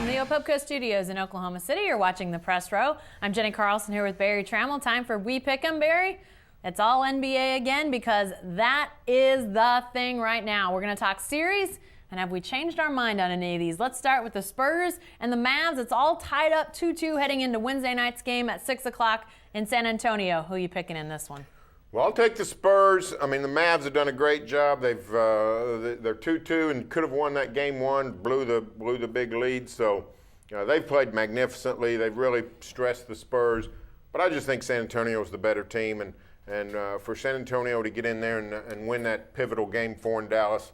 the Opopka Studios in Oklahoma City, you're watching the Press Row. I'm Jenny Carlson here with Barry Trammell. Time for We Pick 'em, Barry. It's all NBA again because that is the thing right now. We're going to talk series, and have we changed our mind on any of these? Let's start with the Spurs and the Mavs. It's all tied up 2-2 heading into Wednesday night's game at 6 o'clock in San Antonio. Who are you picking in this one? Well, I'll take the Spurs. I mean, the Mavs have done a great job. They're 2-2 and could have won that game one, blew the big lead. So they've played magnificently. They've really stressed the Spurs. But I just think San Antonio is the better team. And for San Antonio to get in there and win that pivotal game 4 in Dallas,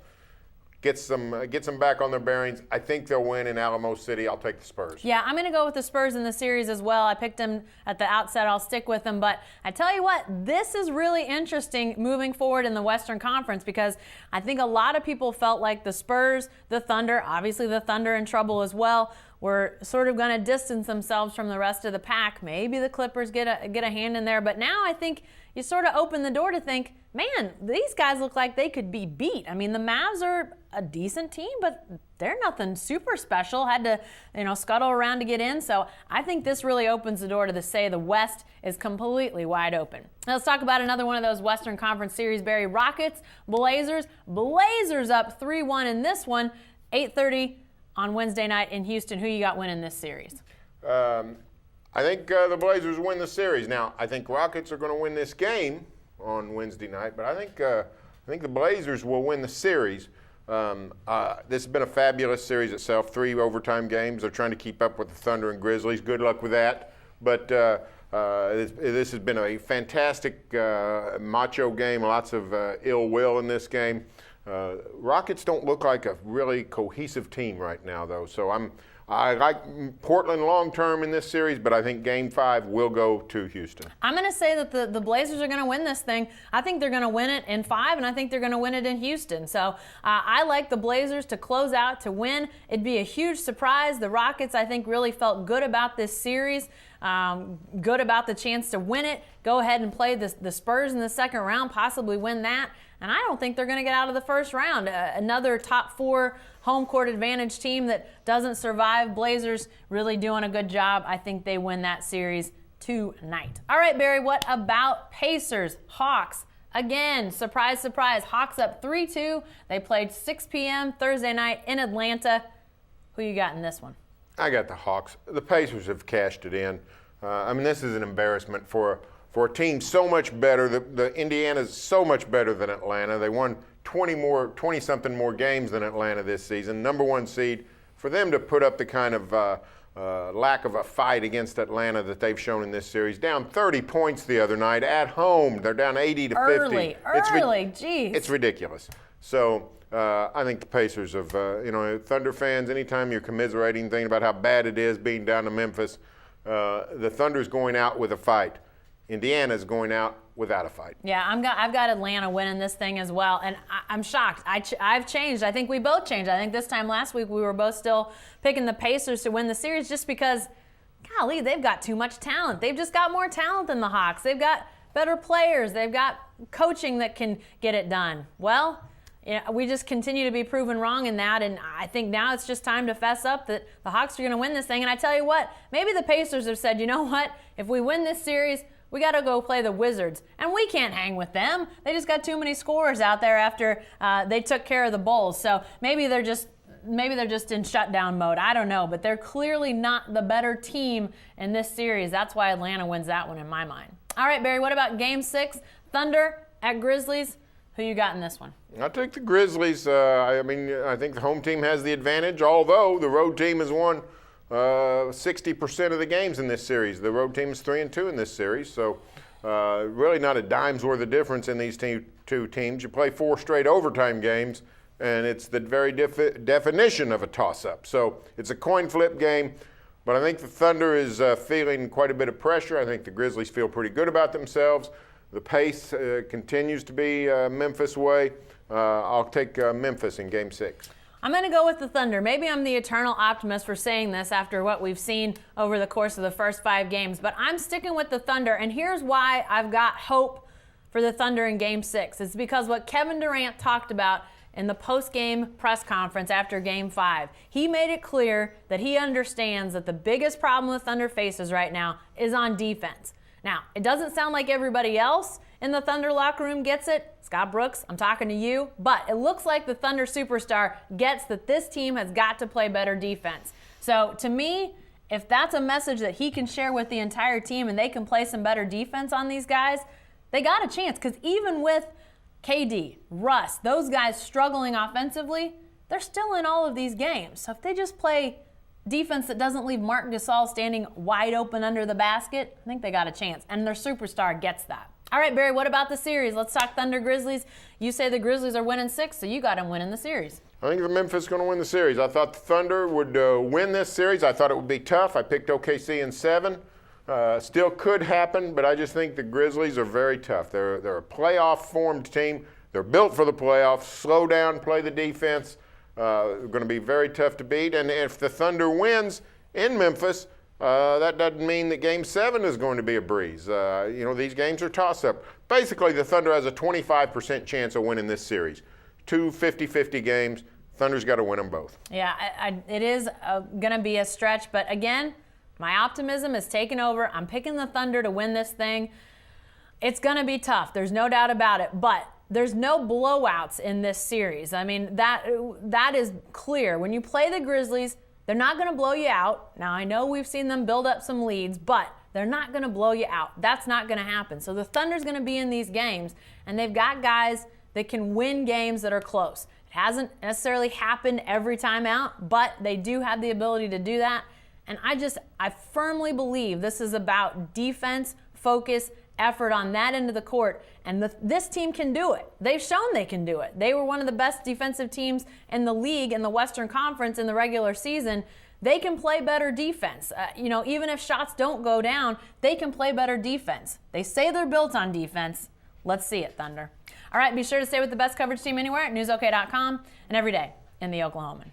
gets them back on their bearings. I think they'll win in Alamo City. I'll take the Spurs. Yeah, I'm going to go with the Spurs in the series as well. I picked them at the outset. I'll stick with them. But I tell you what, this is really interesting moving forward in the Western Conference because I think a lot of people felt like the Spurs, the Thunder, obviously the Thunder in trouble as well, were sort of going to distance themselves from the rest of the pack. Maybe the Clippers get a hand in there. But now I think you sort of open the door to think, man, these guys look like they could be beat. I mean, the Mavs are a decent team, but they're nothing super special. Had to, scuttle around to get in. So I think this really opens the door to say the West is completely wide open. Now let's talk about another one of those Western Conference series, Barry. Rockets, Blazers. Blazers up 3-1 in this one, 8:30 on Wednesday night in Houston. Who you got winning this series? I think the Blazers win the series. Now, I think Rockets are going to win this game on Wednesday night, but I think the Blazers will win the series. This has been a fabulous series itself. 3 overtime games. They're trying to keep up with the Thunder and Grizzlies. Good luck with that. But this has been a fantastic macho game. Lots of ill will in this game. Rockets don't look like a really cohesive team right now, though. So I like Portland long term in this series, but I think Game 5 will go to Houston. I'm going to say that the Blazers are going to win this thing. I think they're going to win it in 5, and I think they're going to win it in Houston. So I like the Blazers to close out, to win. It'd be a huge surprise. The Rockets, I think, really felt good about this series, good about the chance to win it. Go ahead and play the Spurs in the second round, possibly win that. And I don't think they're going to get out of the first round. Another top 4 home court advantage team that doesn't survive. Blazers really doing a good job. I think they win that series tonight. All right, Barry, what about Pacers? Hawks. Again, surprise, surprise. Hawks up 3-2. They played 6 p.m. Thursday night in Atlanta. Who you got in this one? I got the Hawks. The Pacers have cashed it in. This is an embarrassment for a team so much better. The Indiana's so much better than Atlanta. They won 20-something more games than Atlanta this season. Number 1 seed. For them to put up the kind of lack of a fight against Atlanta that they've shown in this series. Down 30 points the other night at home. They're down 80 to 50. Early, geez. It's ridiculous. So I think the Pacers have, Thunder fans, anytime you're commiserating, thinking about how bad it is being down to Memphis, the Thunder's going out with a fight. Indiana's going out without a fight. Yeah, I've got Atlanta winning this thing as well, and I'm shocked. I've changed. I think we both changed. I think this time last week we were both still picking the Pacers to win the series just because, golly, they've got too much talent. They've just got more talent than the Hawks. They've got better players. They've got coaching that can get it done. Well, we just continue to be proven wrong in that, and I think now it's just time to fess up that the Hawks are going to win this thing. And I tell you what, maybe the Pacers have said, you know what, if we win this series, we got to go play the Wizards, and we can't hang with them. They just got too many scorers out there after they took care of the Bulls. So maybe they're just in shutdown mode. I don't know, but they're clearly not the better team in this series. That's why Atlanta wins that one in my mind. All right, Barry, what about Game 6? Thunder at Grizzlies. Who you got in this one? I'll take the Grizzlies. I think the home team has the advantage, although the road team has won 60% of the games in this series. The road team is 3-2 in this series, so really not a dime's worth of difference in these two teams. You play 4 straight overtime games, and it's the very definition of a toss-up. So it's a coin flip game, but I think the Thunder is feeling quite a bit of pressure. I think the Grizzlies feel pretty good about themselves. The pace continues to be Memphis' way. I'll take Memphis in Game 6. I'm going to go with the Thunder. Maybe I'm the eternal optimist for saying this after what we've seen over the course of the first 5 games, but I'm sticking with the Thunder, and here's why I've got hope for the Thunder in Game 6. It's because what Kevin Durant talked about in the post-game press conference after Game 5. He made it clear that he understands that the biggest problem the Thunder faces right now is on defense. Now, it doesn't sound like everybody else in the Thunder locker room gets it. Scott Brooks, I'm talking to you. But it looks like the Thunder superstar gets that this team has got to play better defense. So to me, if that's a message that he can share with the entire team and they can play some better defense on these guys, they got a chance. Because even with KD, Russ, those guys struggling offensively, they're still in all of these games. So if they just play defense that doesn't leave Marc Gasol standing wide open under the basket, I think they got a chance. And their superstar gets that. All right, Barry, what about the series? Let's talk Thunder-Grizzlies. You say the Grizzlies are winning 6, so you got them winning the series. I think the Memphis is going to win the series. I thought the Thunder would win this series. I thought it would be tough. I picked OKC in 7. Still could happen, but I just think the Grizzlies are very tough. They're a playoff-formed team. They're built for the playoffs. Slow down, play the defense. Going to be very tough to beat. And if the Thunder wins in Memphis, that doesn't mean that Game 7 is going to be a breeze. These games are toss-up. Basically, the Thunder has a 25% chance of winning this series. 2 50-50 games. Thunder's got to win them both. Yeah, it is going to be a stretch. But again, my optimism is taking over. I'm picking the Thunder to win this thing. It's going to be tough. There's no doubt about it. But there's no blowouts in this series. I mean, that is clear. When you play the Grizzlies, they're not going to blow you out. Now, I know we've seen them build up some leads, but they're not going to blow you out. That's not going to happen. So the Thunder's going to be in these games, and they've got guys that can win games that are close. It hasn't necessarily happened every time out, but they do have the ability to do that. And I firmly believe this is about defense, focus, effort on that end of the court, and this team can do it. They've shown they can do it. They were one of the best defensive teams in the league in the Western Conference in the regular season. They can play better defense. Even if shots don't go down, they can play better defense. They say they're built on defense. Let's see it, Thunder. All right, be sure to stay with the best coverage team anywhere at newsok.com and every day in the Oklahoman.